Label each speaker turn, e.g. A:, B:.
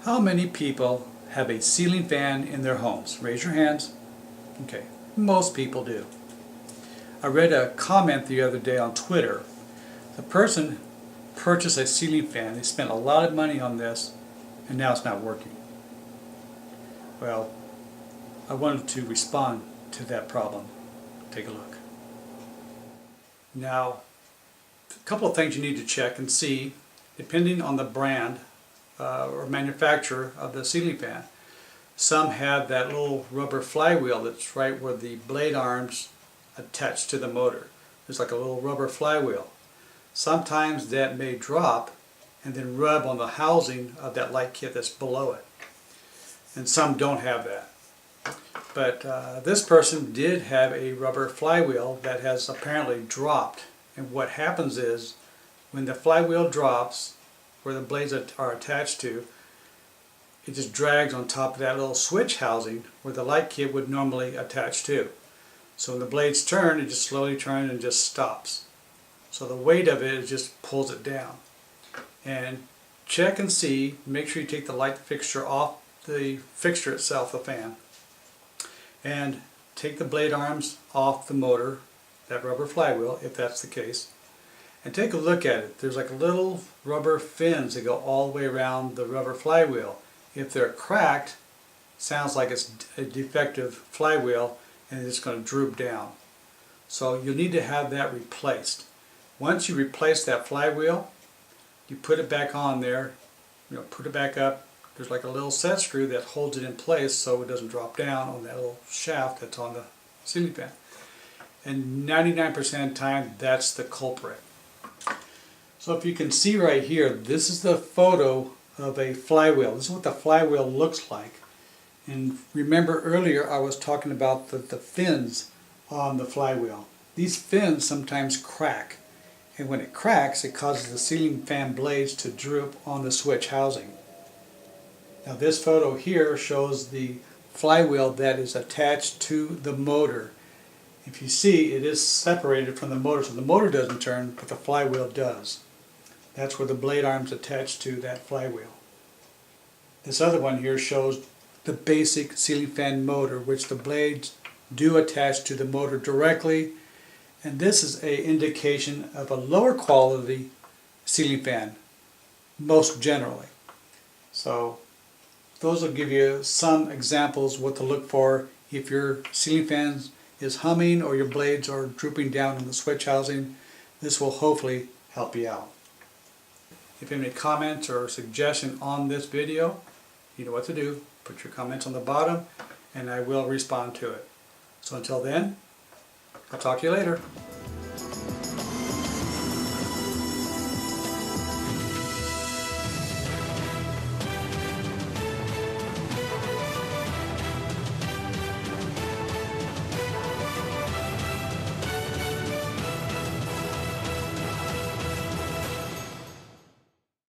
A: How many people have a ceiling fan in their homes? Raise your hands. Okay, most people do. I read a comment the other day on Twitter. The person purchased a ceiling fan. They spent a lot of money on this and now it's not working. Well, I wanted to respond to that problem. Take a look. Now, a couple of things you need to check and see, depending on the brand or manufacturer of the ceiling fan. Some have that little rubber flywheel that's right where the blade arms attach to the motor. There's like a little rubber flywheel. Sometimes that may drop and then rub on the housing of that light kit that's below it. And some don't have that. But this person did have a rubber flywheel that has apparently dropped. And what happens is, when the flywheel drops, where the blades are attached to, it just drags on top of that little switch housing where the light kit would normally attach to. So when the blades turn, it just slowly turns and just stops. So the weight of it just pulls it down. And check and see, make sure you take the light fixture off the fixture itself, the fan, and take the blade arms off the motor, that rubber flywheel, if that's the case, and take a look at it. There's like little rubber fins that go all the way around the rubber flywheel. If they're cracked, sounds like it's a defective flywheel and it's going to droop down. So you'll need to have that replaced. Once you replace that flywheel, you put it back on there, put it back up. There's like a little set screw that holds it in place so it doesn't drop down on that little shaft that's on the ceiling fan. And 99% of the time, that's the culprit. So if you can see right here, this is the photo of a flywheel. This is what the flywheel looks like. And remember earlier I was talking about the fins on the flywheel. These fins sometimes crack. And when it cracks, it causes the ceiling fan blades to droop on the switch housing. Now this photo here shows the flywheel that is attached to the motor. If you see, it is separated from the motor, so the motor doesn't turn, but the flywheel does. That's where the blade arms attach to that flywheel. This other one here shows the basic ceiling fan motor, which the blades do attach to the motor directly, and this is an indication of a lower quality ceiling fan, most generally. So those will give you some examples what to look for if your ceiling fan is humming or your blades are drooping down on the switch housing. This will hopefully help you out. If you have any comments or suggestions on this video, you know what to do. Put your comments on the bottom and I will respond to it. So until then, I'll talk to you later.